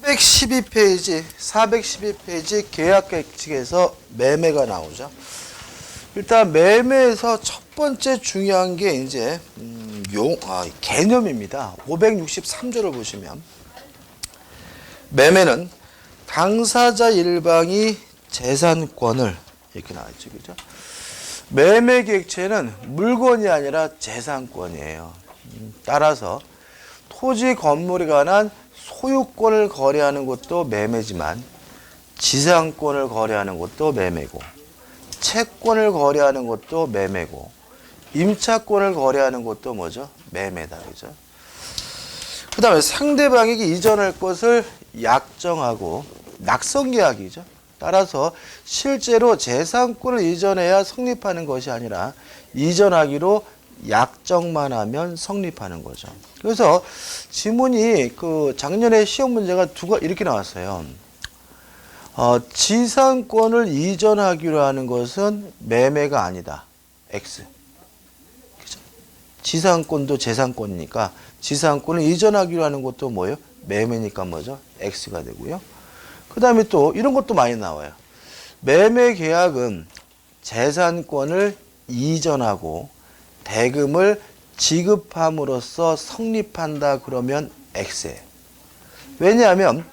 412페이지 계약계획 측에서 매매가 나오죠. 일단 매매에서 첫 번째 중요한 게 이제 개념입니다. 563조를 보시면 매매는 당사자 일방이 재산권을 이렇게 나왔죠, 그죠? 매매 계획체는 물건이 아니라 재산권이에요. 따라서 토지 건물에 관한 소유권을 거래하는 것도 매매지만 지상권을 거래하는 것도 매매고 채권을 거래하는 것도 매매고 임차권을 거래하는 것도 뭐죠? 매매다, 그죠? 그 다음에 상대방에게 이전할 것을 약정하고 낙성계약이죠. 따라서 실제로 재산권을 이전해야 성립하는 것이 아니라 이전하기로 약정만 하면 성립하는 거죠. 그래서 지문이 작년에 시험 문제가 이렇게 나왔어요. 지상권을 이전하기로 하는 것은 매매가 아니다. X. 그죠? 지상권도 재산권이니까 지상권을 이전하기로 하는 것도 뭐예요? 매매니까 뭐죠? X가 되고요. 그 다음에 또 이런 것도 많이 나와요. 매매 계약은 재산권을 이전하고 대금을 지급함으로써 성립한다 그러면 X예요. 왜냐하면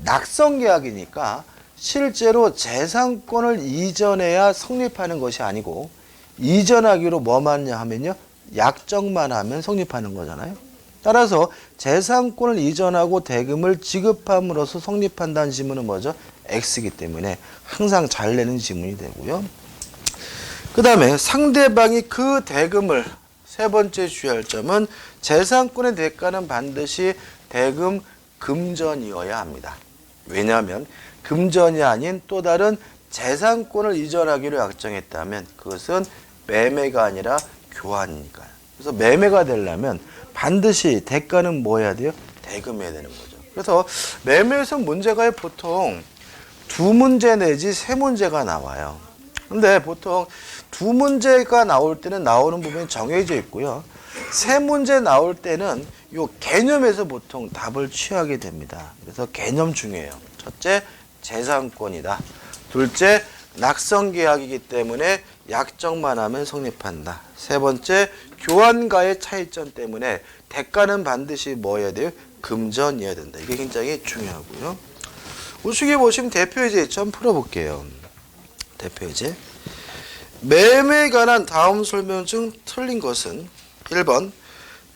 낙성계약이니까 실제로 재산권을 이전해야 성립하는 것이 아니고 이전하기로 뭐만 하면요? 약정만 하면 성립하는 거잖아요. 따라서 재산권을 이전하고 대금을 지급함으로써 성립한다는 지문은 뭐죠? X이기 때문에 항상 잘 내는 지문이 되고요. 그 다음에 상대방이 그 대금을 세 번째 주의할 점은 재산권의 대가는 반드시 대금 금전이어야 합니다. 왜냐하면 금전이 아닌 또 다른 재산권을 이전하기로 약정했다면 그것은 매매가 아니라 교환이니까요. 그래서 매매가 되려면 반드시 대가는 뭐 해야 돼요? 대금해야 되는 거죠. 그래서 매매에서 문제가 보통 두 문제 내지 세 문제가 나와요. 근데 보통 두 문제가 나올 때는 나오는 부분이 정해져 있고요. 세 문제 나올 때는 이 개념에서 보통 답을 취하게 됩니다. 그래서 개념 중요해요. 첫째, 재산권이다. 둘째, 낙성계약이기 때문에 약정만 하면 성립한다. 세 번째, 교환과의 차이점 때문에 대가는 반드시 뭐 해야 돼요? 금전이어야 된다. 이게 굉장히 중요하고요. 우측에 보시면 대표예제 좀 풀어볼게요. 대표예제. 매매에 관한 다음 설명 중 틀린 것은 1번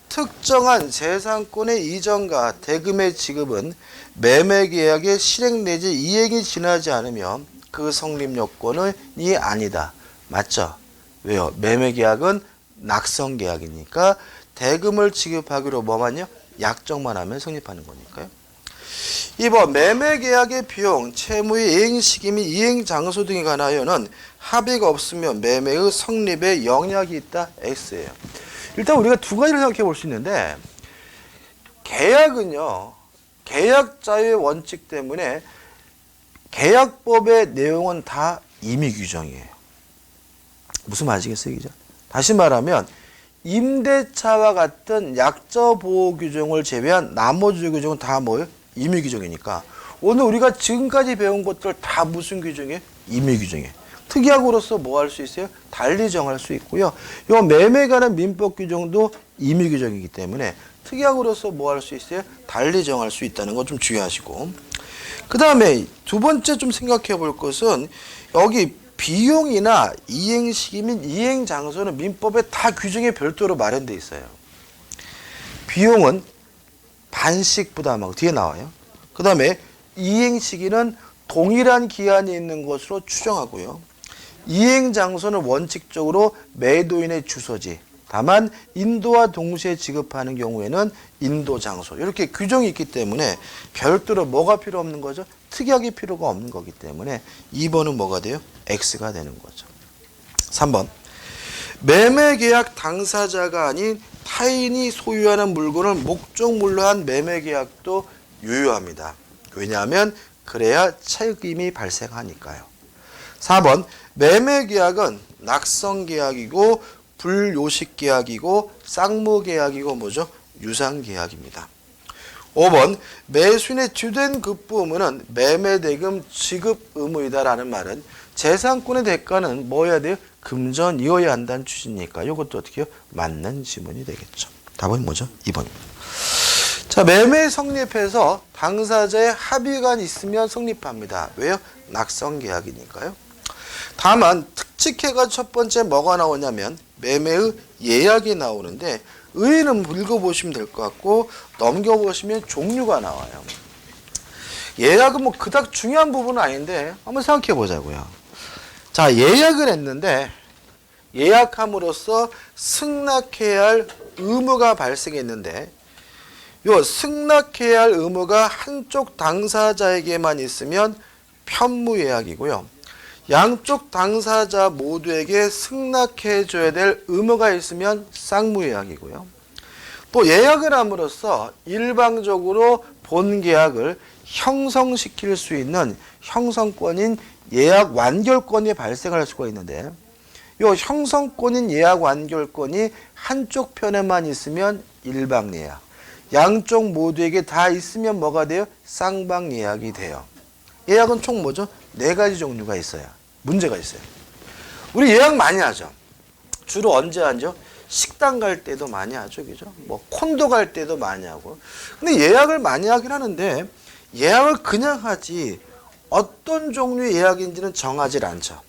특정한 재산권의 이전과 대금의 지급은 매매계약의 실행 내지 이행이 지나지 않으면 그 성립 요건이 아니다. 맞죠? 왜요? 매매계약은 낙성계약이니까 대금을 지급하기로 뭐만요? 약정만 하면 성립하는 거니까요. 2번 매매계약의 비용, 채무의 이행시기 및 이행장소 등에 관하여는 합의가 없으면 매매의 성립에 영향이 있다. X예요. 일단 우리가 두 가지를 생각해 볼 수 있는데 계약은요. 계약 자유의 원칙 때문에 계약법의 내용은 다 임의 규정이에요. 무슨 말이겠어요? 그죠? 다시 말하면 임대차와 같은 약정 보호 규정을 제외한 나머지 규정은 다 뭐예요? 임의 규정이니까 오늘 우리가 지금까지 배운 것들 다 무슨 규정이에요? 임의 규정이에요. 특약으로서 뭐 할 수 있어요? 달리 정할 수 있고요. 이 매매에 관한 민법 규정도 임의 규정이기 때문에 특약으로서 뭐 할 수 있어요? 달리 정할 수 있다는 거 좀 주의하시고. 그 다음에 두 번째 좀 생각해 볼 것은 여기 비용이나 이행시기 및 이행장소는 민법에 다 규정에 별도로 마련되어 있어요. 비용은 반씩 부담하고 뒤에 나와요. 그 다음에 이행시기는 동일한 기한이 있는 것으로 추정하고요. 이행장소는 원칙적으로 매도인의 주소지. 다만 인도와 동시에 지급하는 경우에는 인도장소. 이렇게 규정이 있기 때문에 별도로 뭐가 필요 없는 거죠? 특약이 필요가 없는 거기 때문에 2번은 뭐가 돼요? X가 되는 거죠. 3번. 매매계약 당사자가 아닌 타인이 소유하는 물건을 목적물로 한 매매계약도 유효합니다. 왜냐하면 그래야 책임이 발생하니까요. 4번. 매매계약은 낙성계약이고 불요식계약이고 쌍무계약이고 뭐죠? 유상계약입니다. 5번 매수인의 주된 급부 의무는 매매대금 지급 의무이다라는 말은 재산권의 대가는 뭐 해야 돼요? 금전이어야 한다는 취지니까 이것도 어떻게 해요? 맞는 지문이 되겠죠. 답은 뭐죠? 2번입니다. 자, 매매 성립해서 당사자의 합의가 있으면 성립합니다. 왜요? 낙성계약이니까요. 다만 특칙해가 첫 번째 뭐가 나오냐면 매매의 예약이 나오는데 의의는 읽어보시면 될 것 같고 넘겨보시면 종류가 나와요. 예약은 뭐 그닥 중요한 부분은 아닌데 한번 생각해 보자고요. 자, 예약을 했는데 예약함으로써 승낙해야 할 의무가 발생했는데 요 승낙해야 할 의무가 한쪽 당사자에게만 있으면 편무예약이고요. 양쪽 당사자 모두에게 승낙해줘야 될 의무가 있으면 쌍무예약이고요. 또 예약을 함으로써 일방적으로 본계약을 형성시킬 수 있는 형성권인 예약 완결권이 발생할 수가 있는데 이 형성권인 예약 완결권이 한쪽 편에만 있으면 일방예약, 양쪽 모두에게 다 있으면 뭐가 돼요? 쌍방예약이 돼요. 예약은 총 뭐죠? 4가지 종류가 있어요. 문제가 있어요. 우리 예약 많이 하죠. 주로 언제 하죠? 식당 갈 때도 많이 하죠. 그죠? 뭐 콘도 갈 때도 많이 하고. 근데 예약을 많이 하긴 하는데 예약을 그냥 하지 어떤 종류의 예약인지는 정하질 않죠.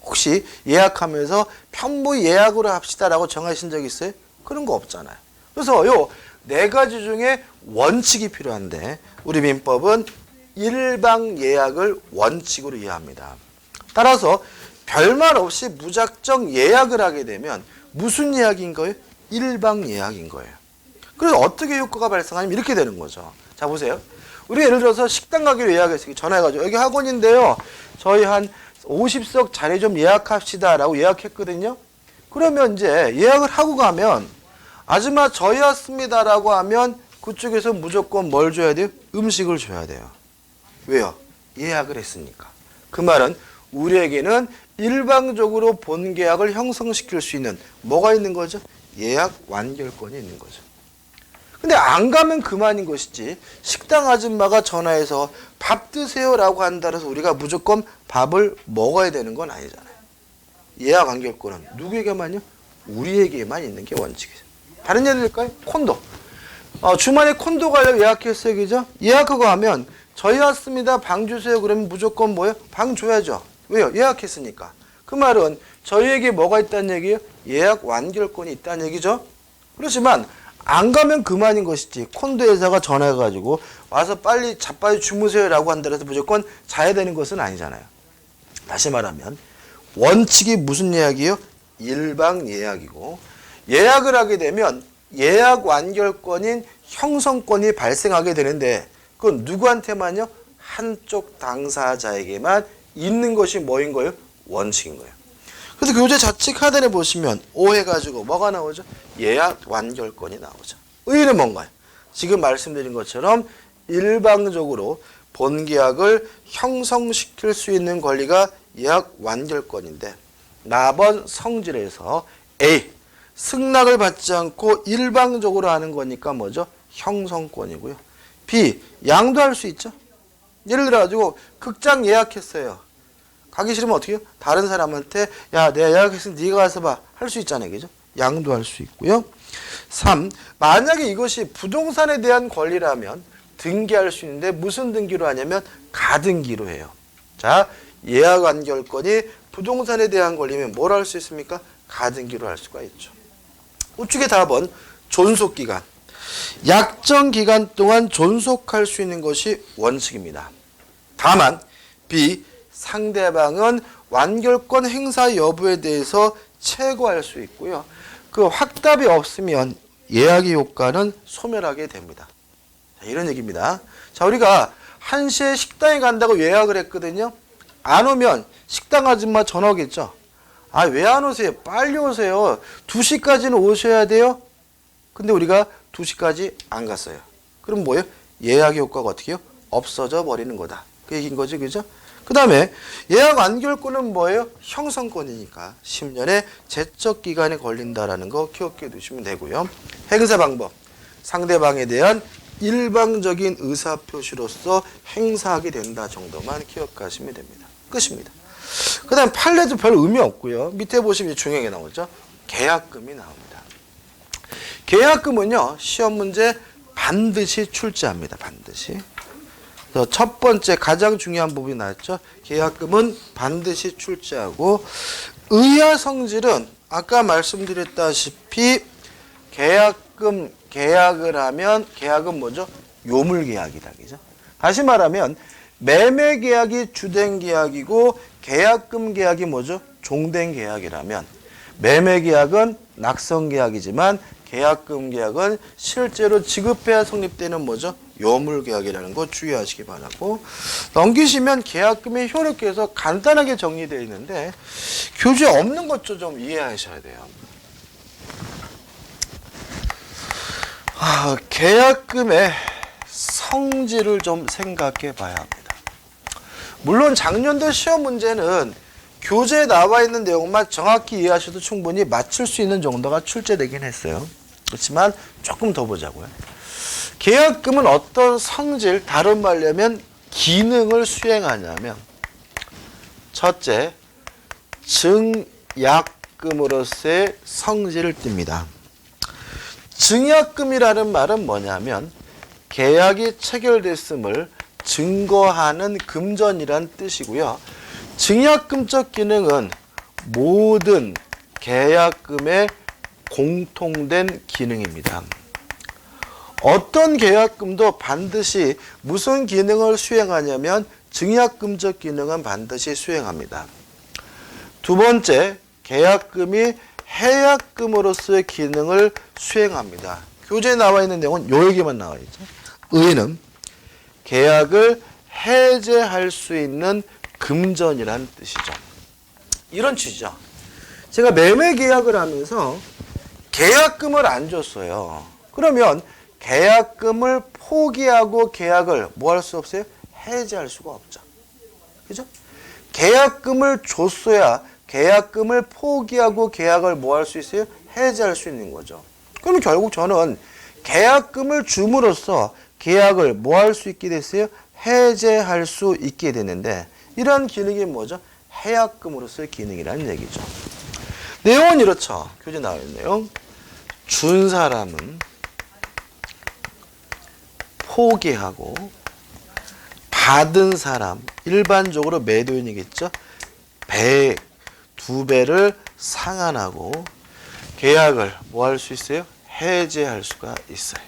혹시 예약하면서 편부 예약으로 합시다라고 정하신 적 있어요? 그런 거 없잖아요. 그래서 요 4가지 중에 원칙이 필요한데 우리 민법은 일방 예약을 원칙으로 이해합니다. 따라서 별말 없이 무작정 예약을 하게 되면 무슨 예약인 거예요? 일방 예약인 거예요. 그래서 어떻게 효과가 발생하냐면 이렇게 되는 거죠. 자, 보세요. 우리 예를 들어서 식당 가기로 예약했어요. 전화해가지고 여기 학원인데요. 저희 한 50석 자리 좀 예약합시다 라고 예약했거든요. 그러면 이제 예약을 하고 가면 아줌마 저희 왔습니다 라고 하면 그쪽에서 무조건 뭘 줘야 돼요? 음식을 줘야 돼요. 왜요? 예약을 했으니까. 그 말은 우리에게는 일방적으로 본계약을 형성시킬 수 있는 뭐가 있는 거죠? 예약 완결권이 있는 거죠. 근데 안 가면 그만인 것이지 식당 아줌마가 전화해서 밥 드세요라고 한다 해서 우리가 무조건 밥을 먹어야 되는 건 아니잖아요. 예약 완결권은 누구에게만요? 우리에게만 있는 게 원칙이죠. 다른 예를 들까요? 콘도. 주말에 콘도 가려고 예약했어요. 그죠? 예약하고 하면 저희 왔습니다. 방 주세요. 그러면 무조건 뭐예요? 방 줘야죠. 왜요? 예약했으니까. 그 말은 저희에게 뭐가 있다는 얘기예요? 예약 완결권이 있다는 얘기죠. 그렇지만 안 가면 그만인 것이지 콘도 회사가 전화해가지고 와서 빨리 자빠지 주무세요라고 한다 해서 무조건 자야 되는 것은 아니잖아요. 다시 말하면 원칙이 무슨 예약이에요? 일방 예약이고 예약을 하게 되면 예약 완결권인 형성권이 발생하게 되는데 그건 누구한테만요? 한쪽 당사자에게만 있는 것이 뭐인 거예요? 원칙인 거예요. 그래서 교재 자칙 하단에 보시면 5 해가지고 뭐가 나오죠? 예약 완결권이 나오죠. 의의는 뭔가요? 지금 말씀드린 것처럼 일방적으로 본계약을 형성시킬 수 있는 권리가 예약 완결권인데 나번 성질에서 A. 승낙을 받지 않고 일방적으로 하는 거니까 뭐죠? 형성권이고요. B. 양도할 수 있죠. 예를 들어가지고 극장 예약했어요. 가기 싫으면 어떻게 해요? 다른 사람한테 야 내가 예약했으니 네가 가서 봐. 할 수 있잖아요. 그죠? 양도할 수 있고요. 3. 만약에 이것이 부동산에 대한 권리라면 등기할 수 있는데 무슨 등기로 하냐면 가등기로 해요. 자, 예약 완결권이 부동산에 대한 권리면 뭘 할 수 있습니까? 가등기로 할 수가 있죠. 우측의 답은 존속기간. 약정 기간 동안 존속할 수 있는 것이 원칙입니다. 다만 B. 상대방은 완결권 행사 여부에 대해서 최고할 수 있고요. 그 확답이 없으면 예약의 효과는 소멸하게 됩니다. 자, 이런 얘기입니다. 자, 우리가 1시에 식당에 간다고 예약을 했거든요. 안 오면 식당 아줌마 전화 오겠죠. 아, 왜 안 오세요? 빨리 오세요. 2시까지는 오셔야 돼요. 근데 우리가 2시까지 안 갔어요. 그럼 뭐예요? 예약의 효과가 어떻게 해요? 없어져 버리는 거다. 그 얘기인 거지, 그죠? 그 다음에 예약 완결권은 뭐예요? 형성권이니까 10년의 제적 기간에 걸린다라는 거 기억해 두시면 되고요. 행사 방법. 상대방에 대한 일방적인 의사표시로서 행사하게 된다 정도만 기억하시면 됩니다. 끝입니다. 그 다음 판례도 별 의미 없고요. 밑에 보시면 중요하게 나오죠. 계약금이 나옵니다. 계약금은요, 시험 문제 반드시 출제합니다. 반드시. 그래서 첫 번째 가장 중요한 부분이 나왔죠. 계약금은 반드시 출제하고, 의하 성질은 아까 말씀드렸다시피 계약금 계약을 하면 계약은 뭐죠? 요물계약이다. 그죠? 다시 말하면 매매 계약이 주된 계약이고 계약금 계약이 뭐죠? 종된 계약이라면 매매 계약은 낙성 계약이지만 계약금 계약은 실제로 지급해야 성립되는 뭐죠? 요물 계약이라는 거 주의하시기 바라고, 넘기시면 계약금이 효력해서 간단하게 정리되어 있는데 교재에 없는 것 좀 이해하셔야 돼요. 계약금의 성질을 좀 생각해 봐야 합니다. 물론 작년도 시험 문제는 교재에 나와 있는 내용만 정확히 이해하셔도 충분히 맞출 수 있는 정도가 출제되긴 했어요. 그렇지만 조금 더 보자고요. 계약금은 어떤 성질, 다른 말로 하면 기능을 수행하냐면, 첫째, 증약금으로서의 성질을 띱니다. 증약금이라는 말은 뭐냐면 계약이 체결됐음을 증거하는 금전이란 뜻이고요. 증약금적 기능은 모든 계약금의 공통된 기능입니다. 어떤 계약금도 반드시 무슨 기능을 수행하냐면 증약금적 기능은 반드시 수행합니다. 두 번째, 계약금이 해약금으로서의 기능을 수행합니다. 교재에 나와 있는 내용은 요 얘기만 나와 있죠. 의는 계약을 해제할 수 있는 금전이란 뜻이죠. 이런 취지죠. 제가 매매 계약을 하면서 계약금을 안 줬어요. 그러면 계약금을 포기하고 계약을 뭐 할 수 없어요? 해제할 수가 없죠. 그죠? 계약금을 줬어야 계약금을 포기하고 계약을 뭐 할 수 있어요? 해제할 수 있는 거죠. 그럼 결국 저는 계약금을 줌으로써 계약을 뭐 할 수 있게 됐어요? 해제할 수 있게 되는데, 이런 기능이 뭐죠? 해약금으로서의 기능이라는 얘기죠. 내용은 이렇죠. 교재 나와 있네요. 준 사람은 포기하고 받은 사람, 일반적으로 매도인이겠죠. 2배를 상환하고 계약을 뭐 할 수 있어요? 해제할 수가 있어요.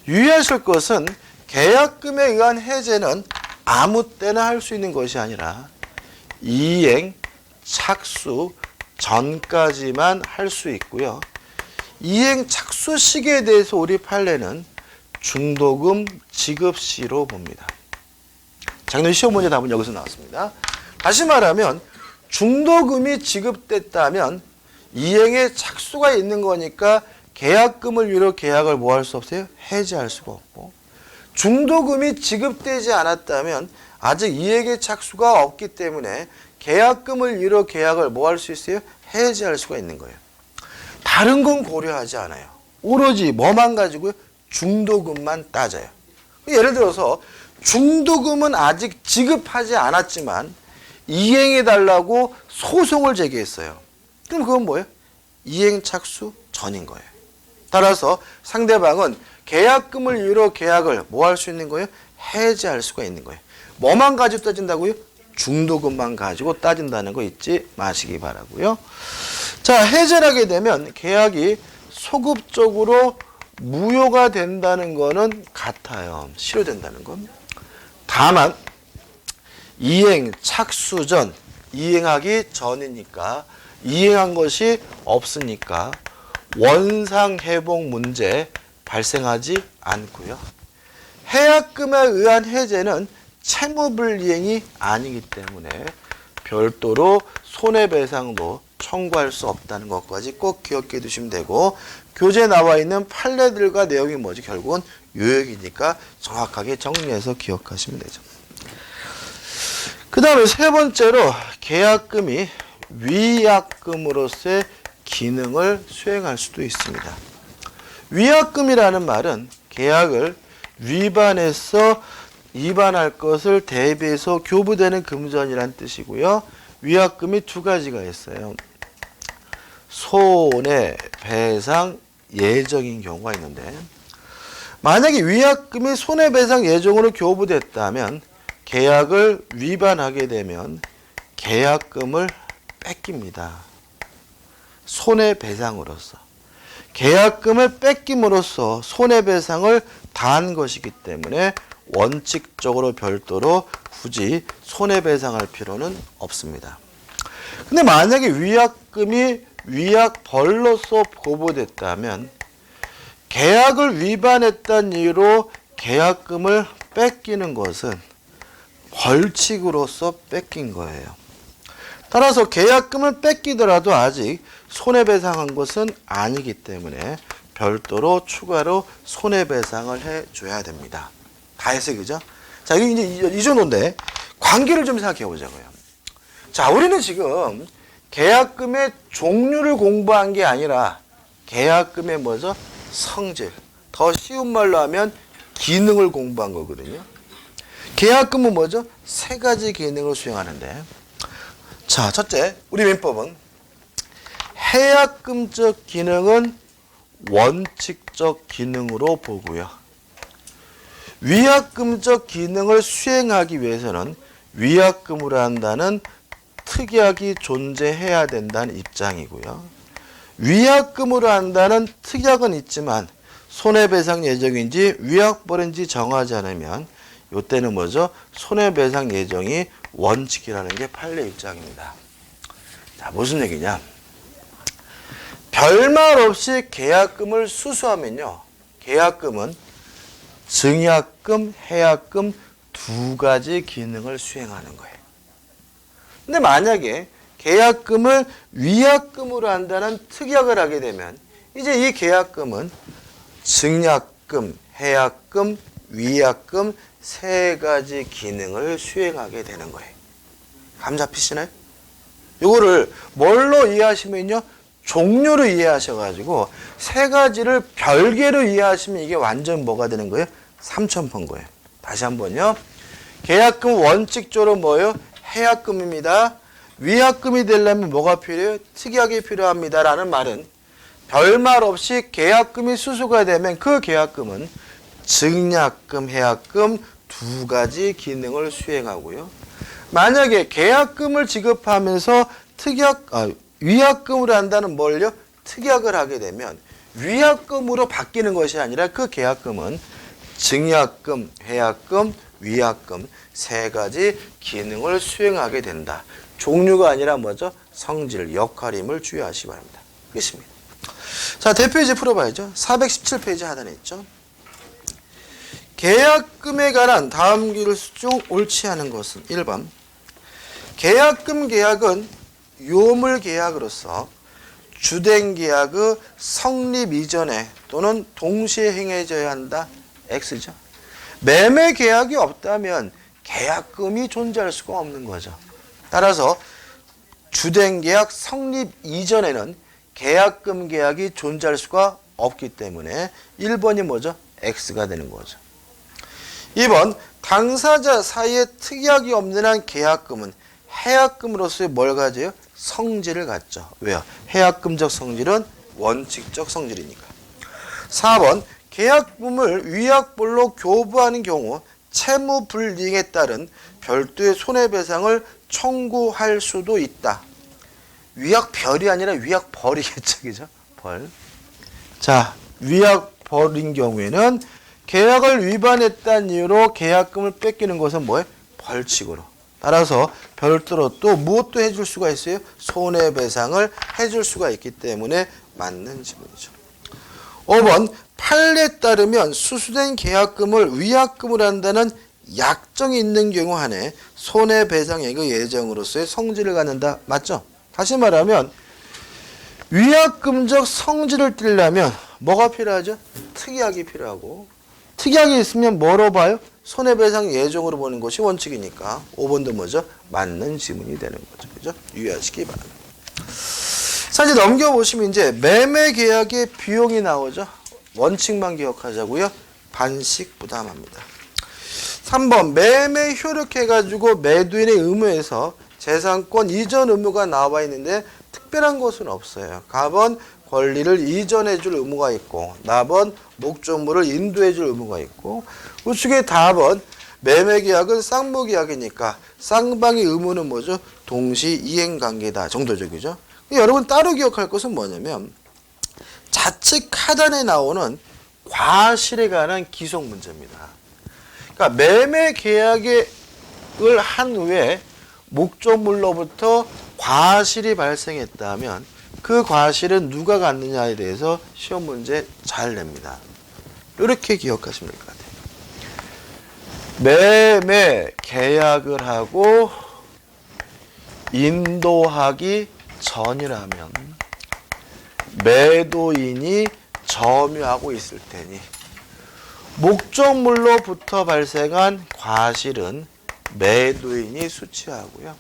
유의하실 것은 계약금에 의한 해제는 아무 때나 할 수 있는 것이 아니라 이행 착수 전까지만 할 수 있고요. 이행 착수 시기에 대해서 우리 판례는 중도금 지급시로 봅니다. 작년 시험 문제 답은 여기서 나왔습니다. 다시 말하면 중도금이 지급됐다면 이행에 착수가 있는 거니까 계약금을 위로 계약을 뭐 할 수 없어요? 해지할 수가 없고, 중도금이 지급되지 않았다면 아직 이행에 착수가 없기 때문에 계약금을 위로 계약을 뭐 할 수 있어요? 해지할 수가 있는 거예요. 다른 건 고려하지 않아요. 오로지 뭐만 가지고요? 중도금만 따져요. 예를 들어서 중도금은 아직 지급하지 않았지만 이행해달라고 소송을 제기했어요. 그럼 그건 뭐예요? 이행 착수 전인 거예요. 따라서 상대방은 계약금을 이유로 계약을 뭐 할 수 있는 거예요? 해지할 수가 있는 거예요. 뭐만 가지고 따진다고요? 중도금만 가지고 따진다는 거 잊지 마시기 바라고요. 자, 해제를 하게 되면 계약이 소급적으로 무효가 된다는 거는 같아요. 실효된다는 건. 다만 이행 착수 전, 이행하기 전이니까, 이행한 것이 없으니까 원상 회복 문제 발생하지 않고요. 해약금에 의한 해제는 채무불이행이 아니기 때문에 별도로 손해배상도 청구할 수 없다는 것까지 꼭 기억해 두시면 되고, 교재에 나와 있는 판례들과 내용이 뭐지? 결국은 요약이니까 정확하게 정리해서 기억하시면 되죠. 그 다음에 세 번째로 계약금이 위약금으로서의 기능을 수행할 수도 있습니다. 위약금이라는 말은 계약을 위반해서 위반할 것을 대비해서 교부되는 금전이란 뜻이고요. 위약금이 두 가지가 있어요. 손해배상 예정인 경우가 있는데, 만약에 위약금이 손해배상 예정으로 교부됐다면 계약을 위반하게 되면 계약금을 뺏깁니다. 손해배상으로서. 계약금을 뺏김으로써 손해배상을 다한 것이기 때문에 원칙적으로 별도로 굳이 손해배상할 필요는 없습니다. 근데 만약에 위약금이 위약벌로서 고부됐다면 계약을 위반했다는 이유로 계약금을 뺏기는 것은 벌칙으로서 뺏긴 거예요. 따라서 계약금을 뺏기더라도 아직 손해배상한 것은 아니기 때문에 별도로 추가로 손해배상을 해줘야 됩니다. 다 했어요, 그죠? 자, 이게 이제 이 정도인데 관계를 좀 생각해 보자고요. 자, 우리는 지금 계약금의 종류를 공부한 게 아니라 계약금의 뭐죠? 성질. 더 쉬운 말로 하면 기능을 공부한 거거든요. 계약금은 뭐죠? 세 가지 기능을 수행하는데, 자, 첫째, 우리 민법은 해약금적 기능은 원칙적 기능으로 보고요. 위약금적 기능을 수행하기 위해서는 위약금으로 한다는 특약이 존재해야 된다는 입장이고요. 위약금으로 한다는 특약은 있지만 손해배상 예정인지 위약벌인지 정하지 않으면 이때는 뭐죠? 손해배상 예정이 원칙이라는 게 판례 입장입니다. 자, 무슨 얘기냐? 별말 없이 계약금을 수수하면요, 계약금은 증약금, 해약금 두 가지 기능을 수행하는 거예요. 근데 만약에 계약금을 위약금으로 한다는 특약을 하게 되면 이제 이 계약금은 증약금, 해약금, 위약금 세 가지 기능을 수행하게 되는 거예요. 감 잡히시나요? 이거를 뭘로 이해하시면요, 종류로 이해하셔가지고 세 가지를 별개로 이해하시면 이게 완전 뭐가 되는 거예요? 삼천포인 거예요. 다시 한번요. 계약금 원칙적으로 뭐예요? 해약금입니다. 위약금이 되려면 뭐가 필요해요? 특약이 필요합니다. 라는 말은 별말 없이 계약금이 수수가 되면 그 계약금은 증약금, 해약금 두 가지 기능을 수행하고요. 만약에 계약금을 지급하면서 위약금으로 한다는 뭘요? 특약을 하게 되면 위약금으로 바뀌는 것이 아니라 그 계약금은 증약금, 해약금, 위약금 세 가지 기능을 수행하게 된다. 종류가 아니라 뭐죠? 성질, 역할임을 주의하시기 바랍니다. 끝입니다. 자, 대표 이제 풀어봐야죠. 417페이지 하단에 있죠. 계약금에 관한 다음 기를 중 옳지 않은 것은 1번. 계약금 계약은 요물 계약으로서 주된 계약의 성립 이전에 또는 동시에 행해져야 한다. X죠. 매매 계약이 없다면 계약금이 존재할 수가 없는 거죠. 따라서 주된 계약 성립 이전에는 계약금 계약이 존재할 수가 없기 때문에 1번이 뭐죠? X가 되는 거죠. 2번, 당사자 사이에 특약이 없는 한 계약금은 해약금으로서의 뭘 가져요? 성질을 갖죠. 왜요? 해약금적 성질은 원칙적 성질이니까. 4번, 계약금을 위약벌로 교부하는 경우 채무 불이익에 따른 별도의 손해배상을 청구할 수도 있다. 위약별이 아니라 위약벌이겠죠. 그죠? 벌. 자, 위약벌인 경우에는 계약을 위반했다는 이유로 계약금을 뺏기는 것은 뭐예요? 벌칙으로. 따라서 별도로 또 무엇도 해줄 수가 있어요? 손해배상을 해줄 수가 있기 때문에 맞는 지문이죠. 5번, 판례에 따르면 수수된 계약금을 위약금으로 한다는 약정이 있는 경우 한해 손해배상액의 예정으로서의 성질을 갖는다. 맞죠? 다시 말하면 위약금적 성질을 띠려면 뭐가 필요하죠? 특약이 필요하고, 특약이 있으면 뭐로 봐요? 손해배상 예정으로 보는 것이 원칙이니까 5번도 뭐죠? 맞는 지문이 되는 거죠. 그죠? 유의하시기 바랍니다. 자, 이제 넘겨보시면 이제 매매 계약의 비용이 나오죠. 원칙만 기억하자고요. 반씩 부담합니다. 3번 매매 효력해가지고 매도인의 의무에서 재산권 이전 의무가 나와 있는데 특별한 것은 없어요. 갑은 권리를 이전해 줄 의무가 있고 나번 목적물을 인도해 줄 의무가 있고 우측의 답은 매매계약은 쌍무계약이니까 쌍방의 의무는 뭐죠? 동시 이행관계다 정도적이죠. 여러분 따로 기억할 것은 뭐냐면 좌측 하단에 나오는 과실에 관한 기속 문제입니다. 그러니까 매매계약을 한 후에 목적물로부터 과실이 발생했다면 그 과실은 누가 갖느냐에 대해서 시험 문제 잘 냅니다. 이렇게 기억하시면 될 것 같아요. 매매 계약을 하고 인도하기 전이라면 매도인이 점유하고 있을 테니 목적물로부터 발생한 과실은 매도인이 수취하고요.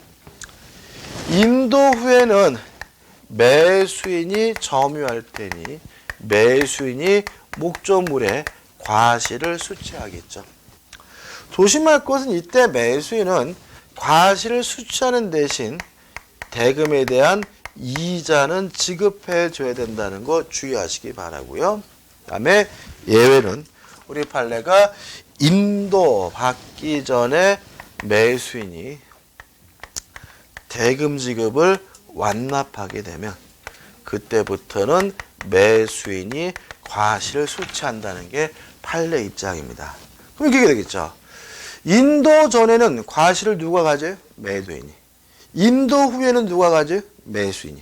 인도 후에는 매수인이 점유할 테니 매수인이 목적물의 과실을 수취하겠죠. 조심할 것은 이때 매수인은 과실을 수취하는 대신 대금에 대한 이자는 지급해 줘야 된다는 거 주의하시기 바라고요. 그다음에 예외는 우리 판례가 인도 받기 전에 매수인이 대금 지급을 완납하게 되면 그때부터는 매수인이 과실을 수취한다는 게 판례 입장입니다. 그럼 이렇게 되겠죠. 인도 전에는 과실을 누가 가져요? 매도인이. 인도 후에는 누가 가져요? 매수인이.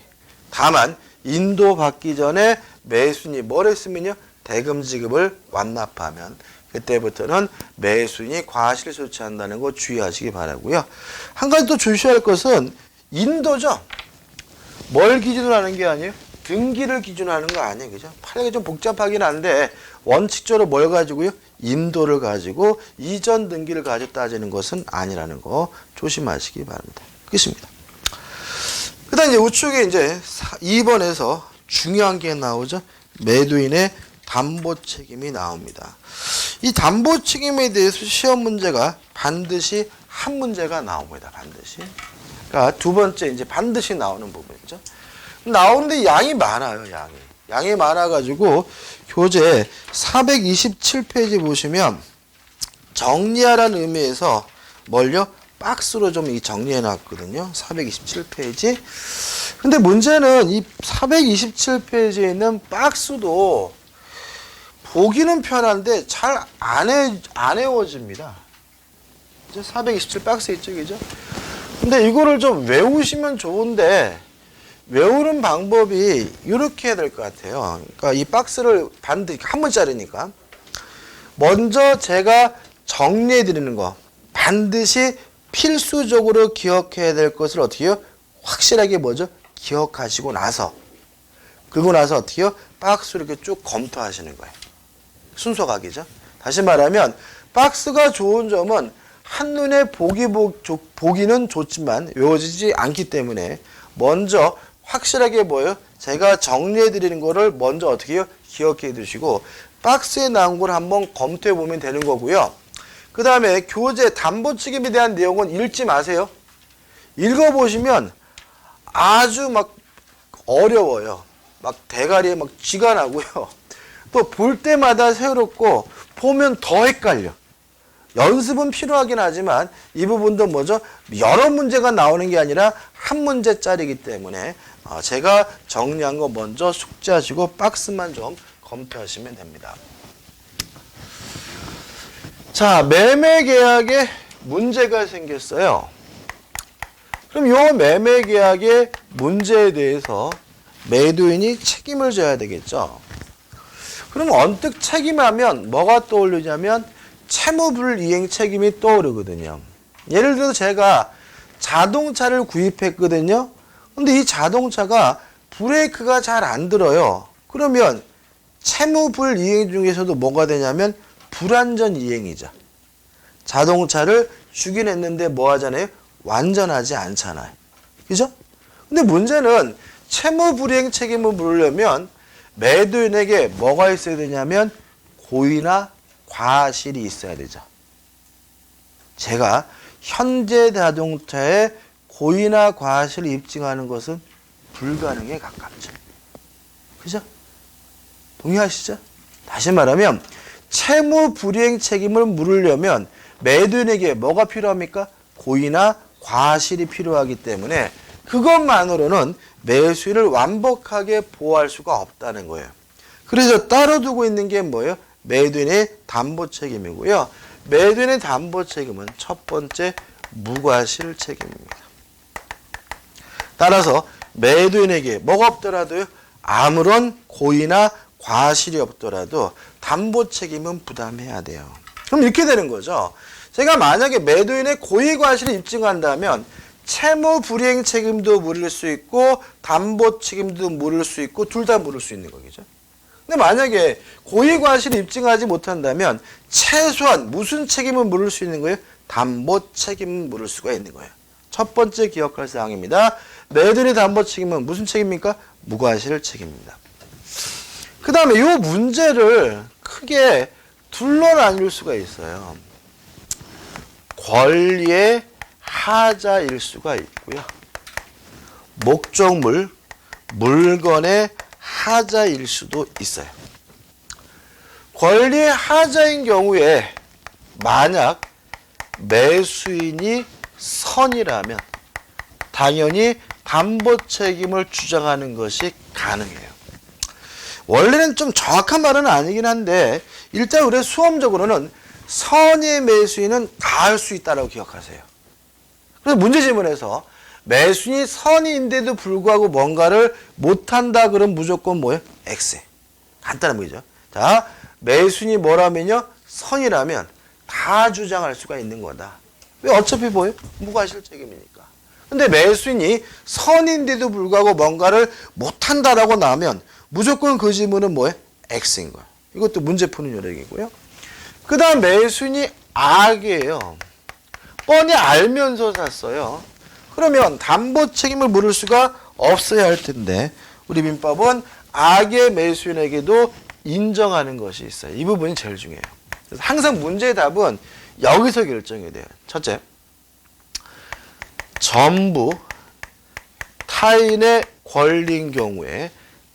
다만 인도 받기 전에 매수인이 뭘 했으면요? 대금 지급을 완납하면 그때부터는 매수인이 과실을 수취한다는 거 주의하시기 바라고요. 한 가지 또 주시할 것은 인도죠. 뭘 기준으로 하는 게 아니에요? 등기를 기준으로 하는 거 아니에요. 그죠? 판례가 좀 복잡하긴 한데 원칙적으로 뭘 가지고요? 인도를 가지고 이전 등기를 가지고 따지는 것은 아니라는 거 조심하시기 바랍니다. 끝입니다. 그 다음 이제 우측에 이제 2번에서 중요한 게 나오죠. 매도인의 담보 책임이 나옵니다. 이 담보 책임에 대해서 시험 문제가 반드시 한 문제가 나옵니다. 반드시. 그러니까 두 번째 이제 반드시 나오는 부분이죠. 나오는데 양이 많아요. 양이 많아가지고 교재 427페이지 보시면 정리하라는 의미에서 뭘요? 박스로 좀 정리해 놨거든요. 427페이지. 근데 문제는 이 427페이지에 있는 박스도 보기는 편한데 잘 안 외워집니다. 427 박스 있죠, 그죠? 근데 이거를 좀 외우시면 좋은데 외우는 방법이 이렇게 해야 될 것 같아요. 그러니까 이 박스를 반드시 한 문짜리니까 먼저 제가 정리해 드리는 거 반드시 필수적으로 기억해야 될 것을 어떻게 해요? 확실하게 뭐죠? 기억하시고 나서 그리고 나서 어떻게 해요? 박스를 이렇게 쭉 검토하시는 거예요. 순서각이죠. 다시 말하면 박스가 좋은 점은 한눈에 보기는 좋지만 외워지지 않기 때문에 먼저 확실하게 뭐예요? 제가 정리해 드리는 거를 먼저 어떻게 해요? 기억해 두시고 박스에 나온 걸 한번 검토해 보면 되는 거고요. 그 다음에 교재 담보 책임에 대한 내용은 읽지 마세요. 읽어보시면 아주 막 어려워요. 막 대가리에 막 쥐가 나고요. 또 볼 때마다 새롭고 보면 더 헷갈려. 연습은 필요하긴 하지만 이 부분도 뭐죠? 여러 문제가 나오는 게 아니라 한 문제짜리이기 때문에 제가 정리한 거 먼저 숙지하시고 박스만 좀 검토하시면 됩니다. 자, 매매계약에 문제가 생겼어요. 그럼 이 매매계약의 문제에 대해서 매도인이 책임을 져야 되겠죠. 그럼 언뜻 책임하면 뭐가 떠오르냐면 채무불이행 책임이 떠오르거든요. 예를 들어서 제가 자동차를 구입했거든요. 근데 이 자동차가 브레이크가 잘 안 들어요. 그러면 채무불이행 중에서도 뭐가 되냐면 불완전 이행이죠. 자동차를 주긴 했는데 뭐 하잖아요? 완전하지 않잖아요. 그죠? 근데 문제는 채무불이행 책임을 물으려면 매도인에게 뭐가 있어야 되냐면 고의나 과실이 있어야 되죠. 제가 현대자동차에 고의나 과실을 입증하는 것은 불가능에 가깝죠. 그죠? 동의하시죠? 다시 말하면 채무 불이행 책임을 물으려면 매도인에게 뭐가 필요합니까? 고의나 과실이 필요하기 때문에 그것만으로는 매수인을 완벽하게 보호할 수가 없다는 거예요. 그래서 따로 두고 있는 게 뭐예요? 매도인의 담보 책임이고요. 매도인의 담보 책임은 첫 번째 무과실 책임입니다. 따라서 매도인에게 뭐가 없더라도요, 아무런 고의나 과실이 없더라도 담보 책임은 부담해야 돼요. 그럼 이렇게 되는 거죠. 제가 만약에 매도인의 고의 과실을 입증한다면 채무 불이행 책임도 물을 수 있고 담보 책임도 물을 수 있고 둘 다 물을 수 있는 거겠죠. 근데 만약에 고의 과실을 입증하지 못한다면 최소한 무슨 책임을 물을 수 있는 거예요? 담보 책임을 물을 수가 있는 거예요. 첫 번째 기억할 사항입니다. 매도인의 담보 책임은 무슨 책임입니까? 무과실 책임입니다. 그 다음에 이 문제를 크게 둘로 나눌 수가 있어요. 권리의 하자일 수가 있고요. 목적물, 물건의 하자일 수도 있어요. 권리의 하자인 경우에 만약 매수인이 선이라면 당연히 담보 책임을 주장하는 것이 가능해요. 원래는 좀 정확한 말은 아니긴 한데 일단 우리 수험적으로는 선의 매수인은 다 할 수 있다고 기억하세요. 그래서 문제 지문에서 매수인이 선인데도 불구하고 뭔가를 못한다 그러면 무조건 뭐예요? X. 간단한 거죠. 자, 매수인이 뭐라면요? 선이라면 다 주장할 수가 있는 거다. 왜? 어차피 뭐예요? 무과실 책임이니까. 근데 매수인이 선인데도 불구하고 뭔가를 못한다라고 나오면 무조건 그 지문은 뭐예요? X인 거예요. 이것도 문제 푸는 요령이고요. 그 다음 매수인이 악이에요. 뻔히 알면서 샀어요. 그러면 담보 책임을 물을 수가 없어야 할 텐데 우리 민법은 악의 매수인에게도 인정하는 것이 있어요. 이 부분이 제일 중요해요. 그래서 항상 문제의 답은 여기서 결정이 돼요. 첫째, 전부 타인의 권리인 경우에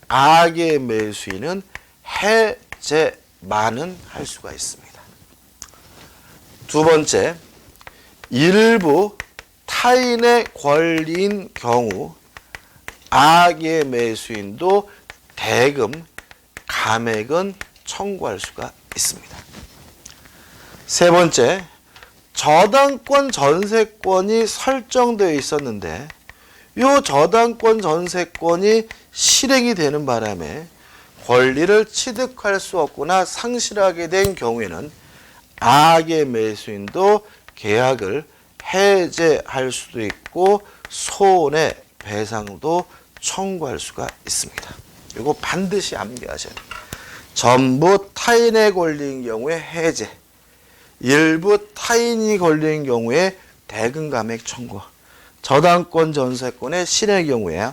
악의 매수인은 해제만은 할 수가 있습니다. 두 번째, 일부 타인의 권리인 경우 악의 매수인도 대금, 감액은 청구할 수가 있습니다. 세 번째, 저당권 전세권이 설정되어 있었는데 이 저당권 전세권이 실행이 되는 바람에 권리를 취득할 수 없거나 상실하게 된 경우에는 악의 매수인도 계약을 해제할 수도 있고 손해배상도 청구할 수가 있습니다. 이거 반드시 암기하셔야 돼요. 전부 타인의 권리인 경우에 해제, 일부 타인이 권리인 경우에 대금 감액 청구, 저당권 전세권의 실행의 경우에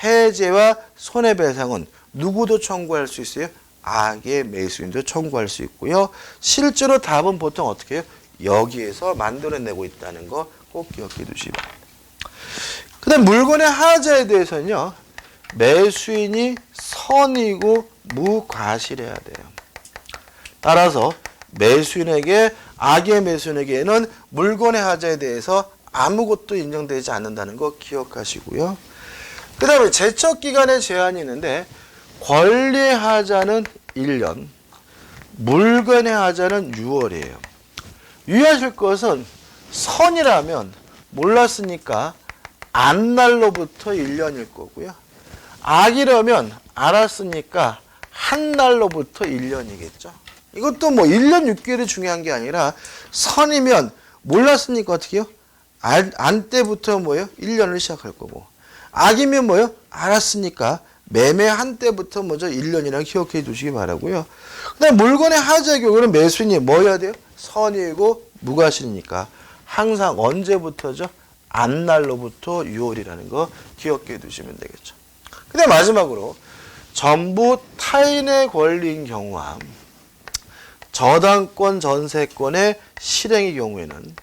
해제와 손해배상은 누구도 청구할 수 있어요? 악의 매수인도 청구할 수 있고요. 실제로 답은 보통 어떻게 해요? 여기에서 만들어내고 있다는 거 꼭 기억해 두시기 바랍니다. 그 다음 물건의 하자에 대해서는요. 매수인이 선이고 무과실해야 돼요. 따라서 매수인에게 악의 매수인에게는 물건의 하자에 대해서 아무것도 인정되지 않는다는 거 기억하시고요. 그 다음에 제척기간에 제한이 있는데 권리의 하자는 1년, 물건의 하자는 6월이에요. 유의하실 것은 선이라면 몰랐으니까 안날로부터 1년일 거고요. 악이라면 알았으니까 한 날로부터 1년이겠죠. 이것도 뭐 1년 6개월이 중요한 게 아니라 선이면 몰랐으니까 어떻게 해요? 안 때부터 뭐예요? 1년을 시작할 거고. 악이면 뭐예요? 알았으니까 매매한 때부터 먼저 1년이라고 기억해 두시기 바라고요. 그다음 물건의 하자의 경우는 매수인이 뭐 해야 돼요? 선이고 무과실이니까 항상 언제부터죠? 안날로부터 6월이라는 거 기억해 두시면 되겠죠. 그다음 마지막으로 전부 타인의 권리인 경우와 저당권 전세권의 실행의 경우에는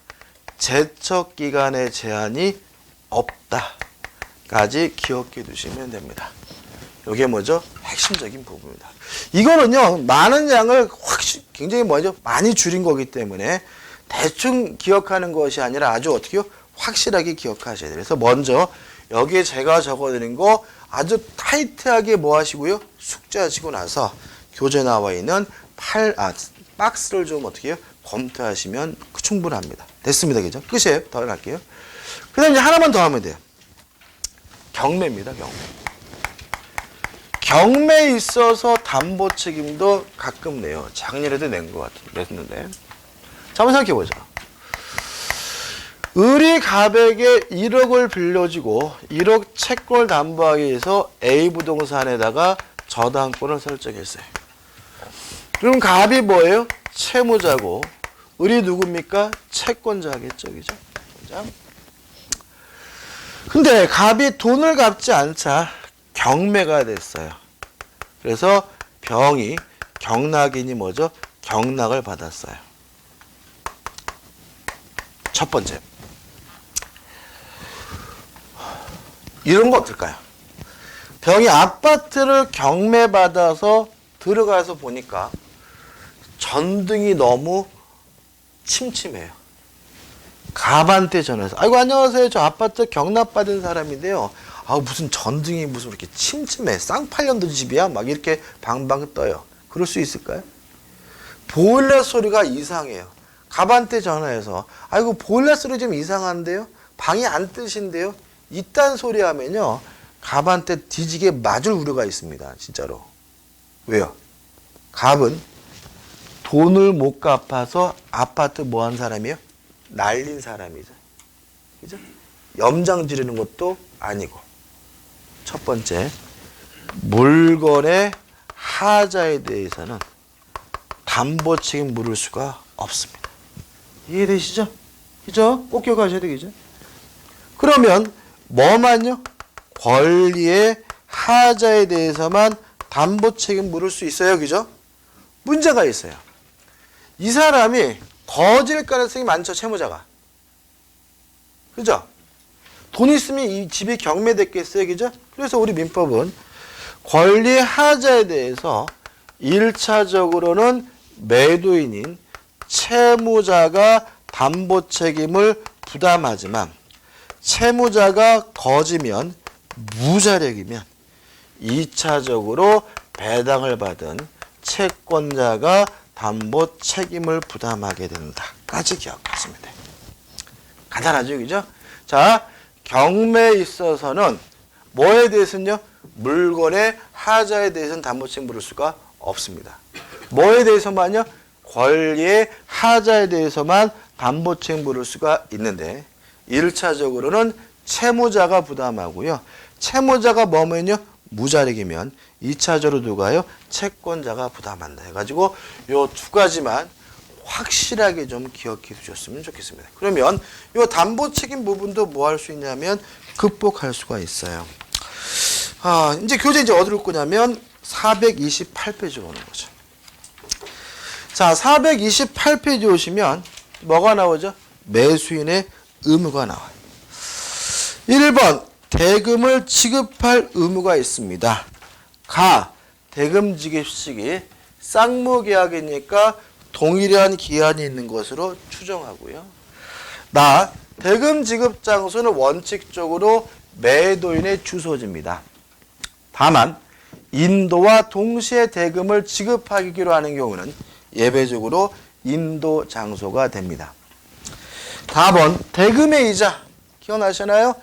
제척기간의 제한이 없다까지 기억해 두시면 됩니다. 이게 뭐죠? 핵심적인 부분입니다. 이거는요, 많은 양을 굉장히 많이 줄인 거기 때문에 대충 기억하는 것이 아니라 아주 어떻게요? 확실하게 기억하셔야 돼요. 그래서 먼저 여기에 제가 적어드린 거 아주 타이트하게 뭐 하시고요? 숙지하시고 나서 교재 나와 있는 박스를 좀 어떻게 해요? 검토하시면 충분합니다. 됐습니다. 그죠? 끝이에요. 더 갈게요. 그 다음에 이제 하나만 더 하면 돼요. 경매입니다. 경매. 경매에 있어서 담보 책임도 가끔 내요. 작년에도 낸 것 같은데, 냈는데. 자, 한번 생각해 보자. 을이 갑에게 1억을 빌려주고 1억 채권을 담보하기 위해서 A 부동산에다가 저당권을 설정했어요. 그럼 갑이 뭐예요? 채무자고 을이 누굽니까? 채권자겠죠. 그죠? 근데 갑이 돈을 갚지 않자 경매가 됐어요. 그래서 병이 경락인이 뭐죠? 경락을 받았어요. 첫 번째. 이런 거 어떨까요? 병이 아파트를 경매받아서 들어가서 보니까 전등이 너무 침침해요. 갑한테 전화해서 아이고 안녕하세요. 저 아파트 경납받은 사람인데요. 무슨 전등이 무슨 이렇게 침침해. 쌍팔년도 집이야. 막 이렇게 방방 떠요. 그럴 수 있을까요? 보일러 소리가 이상해요. 갑한테 전화해서 아이고 보일러 소리 좀 이상한데요. 방이 안 뜨신데요. 이딴 소리 하면요. 갑한테 뒤지게 맞을 우려가 있습니다. 진짜로. 왜요? 갑은 돈을 못 갚아서 아파트 뭐 한 사람이에요? 날린 사람이죠. 그죠? 염장 지르는 것도 아니고. 첫 번째, 물건의 하자에 대해서는 담보 책임 물을 수가 없습니다. 이해되시죠? 그죠? 꼭 기억하셔야 되겠죠? 그러면 뭐만요? 권리의 하자에 대해서만 담보 책임 물을 수 있어요. 그죠? 문제가 있어요. 이 사람이 거질 가능성이 많죠. 채무자가. 그죠? 돈 있으면 이 집이 경매됐겠어요. 그죠? 그래서 우리 민법은 권리의 하자에 대해서 1차적으로는 매도인인 채무자가 담보 책임을 부담하지만 채무자가 거지면 무자력이면 2차적으로 배당을 받은 채권자가 담보 책임을 부담하게 된다까지 기억하시면 돼요. 간단하죠, 그죠? 자, 경매에 있어서는 뭐에 대해서는요? 물건의 하자에 대해서는 담보 책임 물을 수가 없습니다. 뭐에 대해서만요? 권리의 하자에 대해서만 담보 책임 물을 수가 있는데 1차적으로는 채무자가 부담하고요. 채무자가 뭐면요? 무자력이면 2차적으로 누가요? 채권자가 부담한다 해가지고 요 두 가지만 확실하게 좀 기억해 두셨으면 좋겠습니다. 그러면 요 담보 책임 부분도 뭐 할 수 있냐면 극복할 수가 있어요. 이제 교재 이제 어디로 거냐면 428페이지 오는 거죠. 자, 428페이지 오시면 뭐가 나오죠? 매수인의 의무가 나와요. 1번 대금을 지급할 의무가 있습니다. 대금 지급 시기 쌍무계약이니까 동일한 기한이 있는 것으로 추정하고요. 대금 지급 장소는 원칙적으로 매도인의 주소지입니다. 다만 인도와 동시에 대금을 지급하기로 하는 경우는 예외적으로 인도 장소가 됩니다. 4번 대금의 이자 기억나시나요?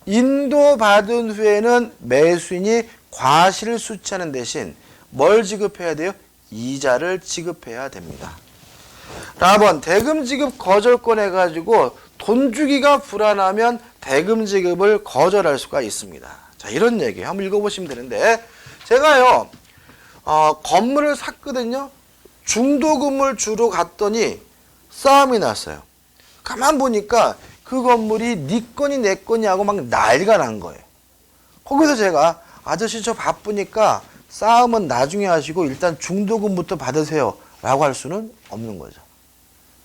인도받은 후에는 매수인이 과실을 수취하는 대신 뭘 지급해야 돼요? 이자를 지급해야 됩니다. 4번 대금 지급 거절권 해가지고 돈 주기가 불안하면 대금 지급을 거절할 수가 있습니다. 자, 이런 얘기 한번 읽어보시면 되는데 제가요 건물을 샀거든요. 중도금을 주러 갔더니 싸움이 났어요. 가만 보니까 그 건물이 네 건이 내 건이 하고 막 난리가 난 거예요. 거기서 제가 아저씨 저 바쁘니까 싸움은 나중에 하시고 일단 중도금부터 받으세요 라고 할 수는 없는 거죠.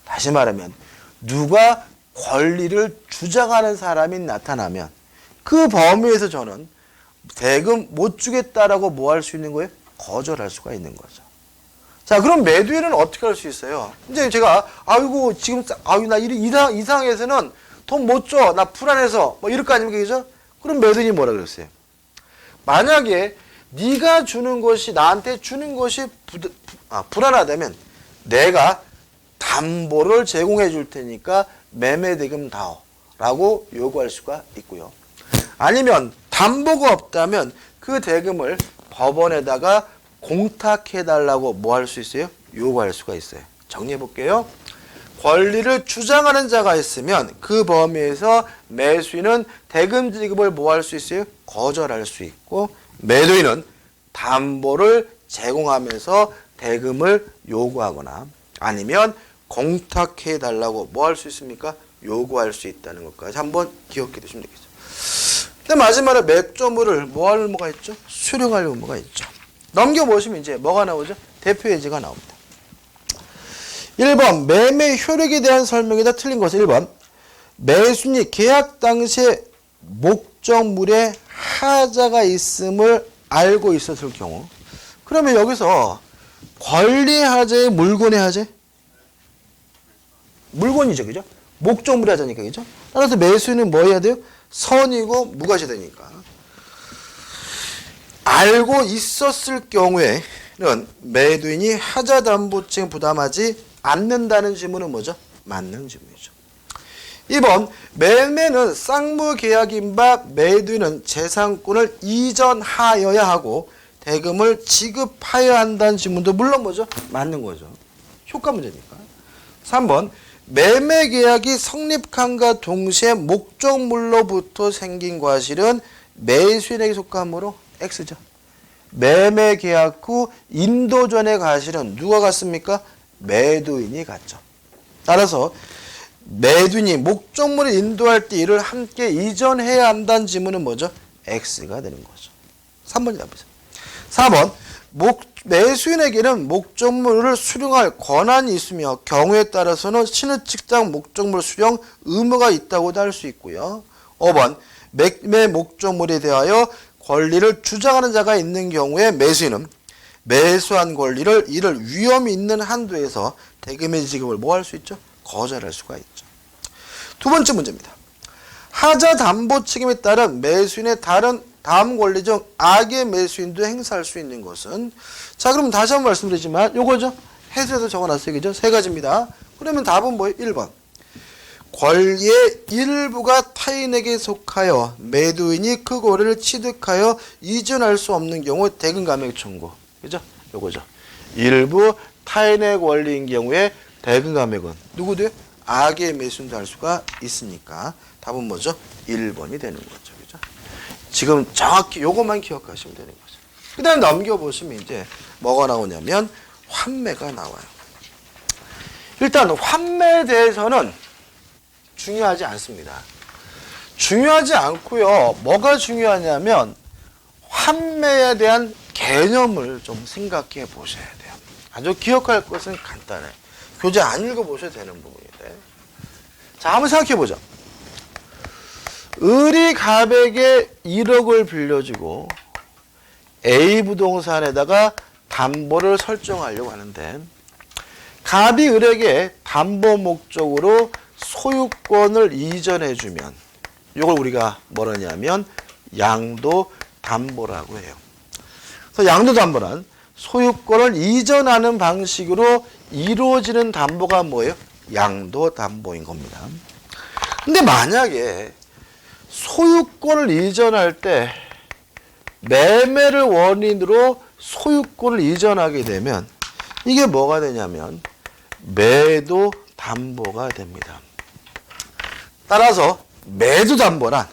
다시 말하면 누가 권리를 주장하는 사람이 나타나면 그 범위에서 저는 대금 못 주겠다라고 뭐 할 수 있는 거예요? 거절할 수가 있는 거죠. 자, 그럼 매도인은 어떻게 할 수 있어요? 이제 제가 아이고 지금 나 이 상황에서는 돈 못 줘. 나 불안해서 뭐 이럴 거 아닙니까? 그죠? 그럼 매도인이 뭐라 그랬어요? 만약에 네가 주는 것이 나한테 주는 것이 불안하다면 내가 담보를 제공해 줄 테니까 매매 대금 다오라고 요구할 수가 있고요. 아니면 담보가 없다면 그 대금을 법원에다가 공탁해달라고 뭐 할 수 있어요? 요구할 수가 있어요. 정리해 볼게요. 권리를 주장하는 자가 있으면 그 범위에서 매수인은 대금 지급을 뭐 할 수 있어요? 거절할 수 있고 매도인은 담보를 제공하면서 대금을 요구하거나 아니면 공탁해달라고 뭐 할 수 있습니까? 요구할 수 있다는 것까지 한번 기억해 두시면 되겠죠. 근데 마지막에 맥조물을 뭐 할 의무가 있죠? 수령할 의무가 있죠. 넘겨보시면 이제 뭐가 나오죠? 대표 예제가 나옵니다. 1번 매매 효력에 대한 설명이다. 틀린 것은 1번 매수인이 계약 당시에 목적물에 하자가 있음을 알고 있었을 경우 그러면 여기서 권리 하자의 물건의 하자? 물건이죠. 그죠? 목적물의 하자니까. 그죠? 따라서 매수인은 뭐 해야 돼요? 선이고 무과시 되니까. 알고 있었을 경우에는 매도인이 하자 담보증 부담하지 않는다는 지문은 뭐죠? 맞는 지문이죠. 2번 매매는 쌍무계약인 바 매도인은 재산권을 이전하여야 하고 대금을 지급하여야 한다는 지문도 물론 뭐죠? 맞는 거죠. 효과 문제니까. 3번 매매계약이 성립함과 동시에 목적물로부터 생긴 과실은 매수인에게 속하므로 X죠. 매매계약 후 인도 전의 과실은 누가 갖습니까? 매도인이 갖죠. 따라서 매도인이 목적물을 인도할 때 이를 함께 이전해야 한다는 지문은 뭐죠? X가 되는 거죠. 3번이 답이죠. 4번 매수인에게는 목적물을 수령할 권한이 있으며 경우에 따라서는 신의측정 목적물 수령 의무가 있다고도 할 수 있고요. 5번 매매 목적물에 대하여 권리를 주장하는 자가 있는 경우에 매수인은 매수한 권리를 이를 위험이 있는 한도에서 대금의 지급을 뭐 할 수 있죠? 거절할 수가 있죠. 두 번째 문제입니다. 하자 담보 책임에 따른 매수인의 다음 권리 중 악의 매수인도 행사할 수 있는 것은 자 그럼 다시 한번 말씀드리지만 요거죠. 해설에서 적어놨어요. 그죠? 세 가지입니다. 그러면 답은 뭐예요? 1번 권리의 일부가 타인에게 속하여 매도인이 그 권리를 취득하여 이전할 수 없는 경우 대금 감액 청구. 그죠? 요거죠. 일부 타인의 권리인 경우에 대금 감액은 누구도요? 악의 매수인도 할 수가 있으니까 답은 뭐죠? 1번이 되는 거죠. 그죠? 지금 정확히 요것만 기억하시면 되는 거죠. 그 다음에 넘겨보시면 이제 뭐가 나오냐면 환매가 나와요. 일단 환매에 대해서는 중요하지 않습니다. 중요하지 않고요. 뭐가 중요하냐면 환매에 대한 개념을 좀 생각해 보셔야 돼요. 아주 기억할 것은 간단해요. 교재 안 읽어보셔도 되는 부분인데. 자, 한번 생각해 보죠. 을이 갑에게 1억을 빌려주고 A 부동산에다가 담보를 설정하려고 하는데 갑이 을에게 담보 목적으로 소유권을 이전해주면 이걸 우리가 뭐라냐면 양도담보라고 해요. 그래서 양도담보는 소유권을 이전하는 방식으로 이루어지는 담보가 뭐예요? 양도담보인 겁니다. 근데 만약에 소유권을 이전할 때 매매를 원인으로 소유권을 이전하게 되면 이게 뭐가 되냐면 매도담보가 됩니다. 따라서 매도담보란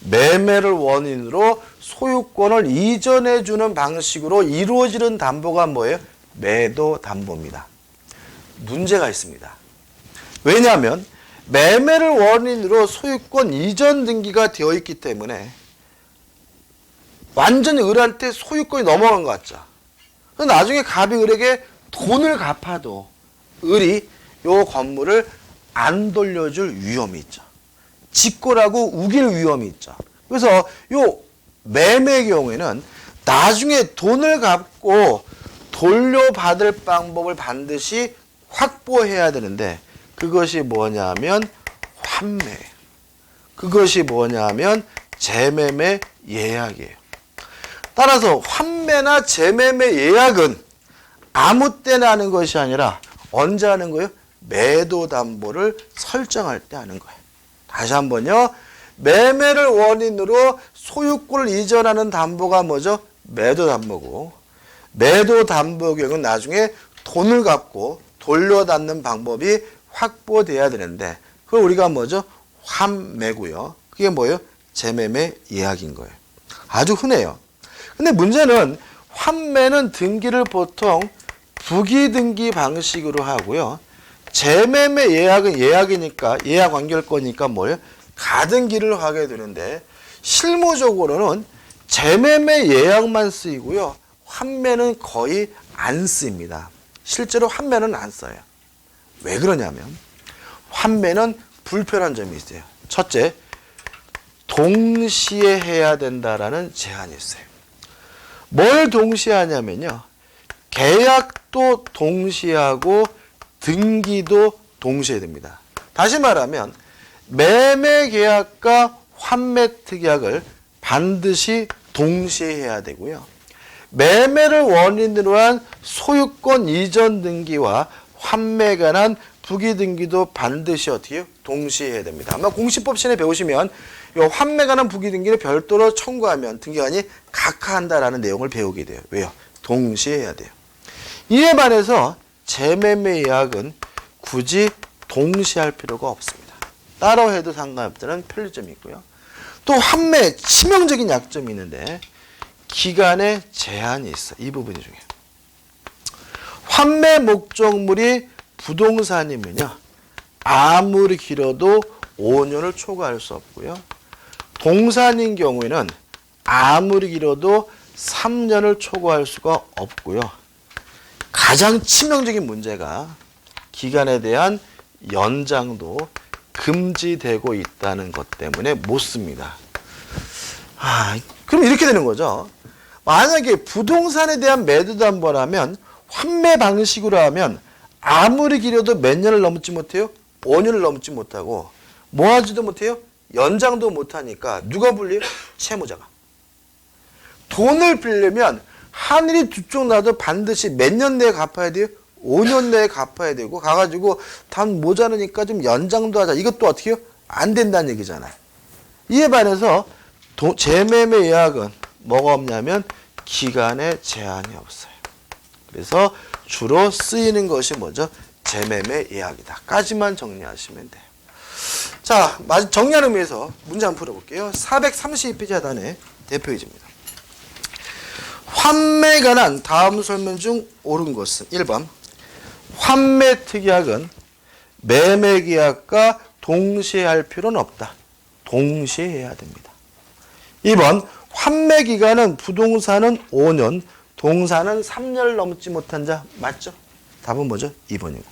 매매를 원인으로 소유권을 이전해주는 방식으로 이루어지는 담보가 뭐예요? 매도담보입니다. 문제가 있습니다. 왜냐하면 매매를 원인으로 소유권 이전 등기가 되어 있기 때문에 완전히 을한테 소유권이 넘어간 것 같죠. 나중에 갑이 을에게 돈을 갚아도 을이 요 건물을 안 돌려줄 위험이 있죠. 직고라고 우길 위험이 있죠. 그래서 요 매매의 경우에는 나중에 돈을 갚고 돌려받을 방법을 반드시 확보해야 되는데 그것이 뭐냐면 환매. 그것이 뭐냐면 재매매 예약이에요. 따라서 환매나 재매매 예약은 아무 때나 하는 것이 아니라 언제 하는 거예요? 매도 담보를 설정할 때 하는 거예요. 다시 한번요. 매매를 원인으로 소유권을 이전하는 담보가 뭐죠? 매도 담보고 매도 담보 경우는 나중에 돈을 갚고 돌려받는 방법이 확보돼야 되는데 그걸 우리가 뭐죠? 환매고요. 그게 뭐예요? 재매매 예약인 거예요. 아주 흔해요. 근데 문제는 환매는 등기를 보통 부기등기 방식으로 하고요. 재매매 예약은 예약이니까 예약 완결권이니까 뭐예요? 가등기를 하게 되는데 실무적으로는 재매매 예약만 쓰이고요. 환매는 거의 안 쓰입니다. 실제로 환매는 안 써요. 왜 그러냐면 환매는 불편한 점이 있어요. 첫째, 동시에 해야 된다라는 제한이 있어요. 뭘 동시에 하냐면요. 계약도 동시에 하고 등기도 동시에 됩니다. 다시 말하면 매매 계약과 환매 특약을 반드시 동시에 해야 되고요. 매매를 원인으로 한 소유권 이전 등기와 환매에 관한 부기 등기도 반드시 어떻게 해요? 동시에 해야 됩니다. 아마 공시법 시간에 배우시면 이 환매에 관한 부기 등기를 별도로 청구하면 등기관이 각하한다라는 내용을 배우게 돼요. 왜요? 동시에 해야 돼요. 이에 반해서 재매매 예약은 굳이 동시에 할 필요가 없습니다. 따로 해도 상관없다는 편리점이 있고요. 또 환매 치명적인 약점이 있는데 기간에 제한이 있어. 이 부분이 중요해요. 환매 목적물이 부동산이면요. 아무리 길어도 5년을 초과할 수 없고요. 동산인 경우에는 아무리 길어도 3년을 초과할 수가 없고요. 가장 치명적인 문제가 기간에 대한 연장도 금지되고 있다는 것 때문에 못 씁니다. 그럼 이렇게 되는 거죠. 만약에 부동산에 대한 매도담보라면 환매 방식으로 하면 아무리 길어도 몇 년을 넘지 못해요? 5년을 넘지 못하고 뭐 하지도 못해요? 연장도 못하니까 누가 불려요? 채무자가. 돈을 빌려면 하늘이 두 쪽 나도 반드시 몇 년 내에 갚아야 돼요? 5년 내에 갚아야 되고 가가지고 단 모자르니까 좀 연장도 하자. 이것도 어떻게 해요? 안 된다는 얘기잖아요. 이에 반해서 재매매 예약은 뭐가 없냐면 기간에 제한이 없어요. 그래서 주로 쓰이는 것이 뭐죠? 재매매 예약이다. 까지만 정리하시면 돼요. 자, 정리하는 의미에서 문제 한번 풀어볼게요. 432페이지 하단의 대표이지입니다. 환매에 관한 다음 설명 중 옳은 것은 1번 환매 특약은 매매 계약과 동시에 할 필요는 없다. 동시에 해야 됩니다. 2번 환매 기간은 부동산은 5년, 동산은 3년을 넘지 못한 자 맞죠? 답은 뭐죠? 2번이고.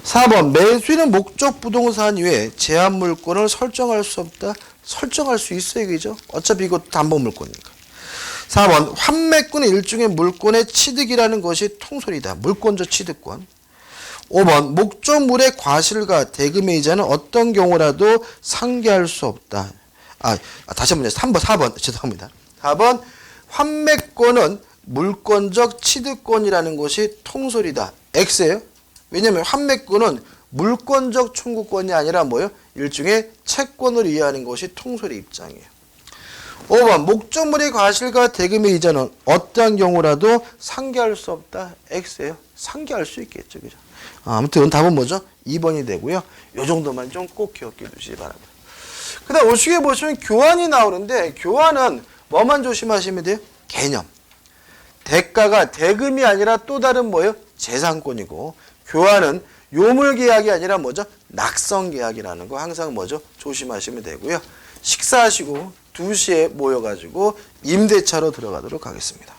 4번 매수인은 목적 부동산 이외에 제한 물건을 설정할 수 없다. 설정할 수 있어요. 그죠? 어차피 이것도 담보 물건이니까. 4번 환매권은 일종의 물권의 취득이라는 것이 통설이다. 물권적 취득권. 5번 목적물의 과실과 대금의 이자는 어떤 경우라도 상계할 수 없다. 다시 한번 4번 죄송합니다. 4번 환매권은 물권적 취득권이라는 것이 통설이다. X예요. 왜냐하면 환매권은 물권적 청구권이 아니라 뭐예요? 일종의 채권을 이해하는 것이 통설의 입장이에요. 5번 목적물의 과실과 대금의 이자는 어떠한 경우라도 상계할 수 없다. X예요. 상계할 수 있겠죠. 그죠? 아무튼 답은 뭐죠? 2번이 되고요. 이 정도만 좀 꼭 기억해 두시기 바랍니다. 그 다음 우측에 보시면 교환이 나오는데 교환은 뭐만 조심하시면 돼요? 개념. 대가가 대금이 아니라 또 다른 뭐예요? 재산권이고 교환은 요물계약이 아니라 뭐죠? 낙성계약이라는 거 항상 뭐죠? 조심하시면 되고요. 식사하시고 2시에 모여가지고 임대차로 들어가도록 하겠습니다.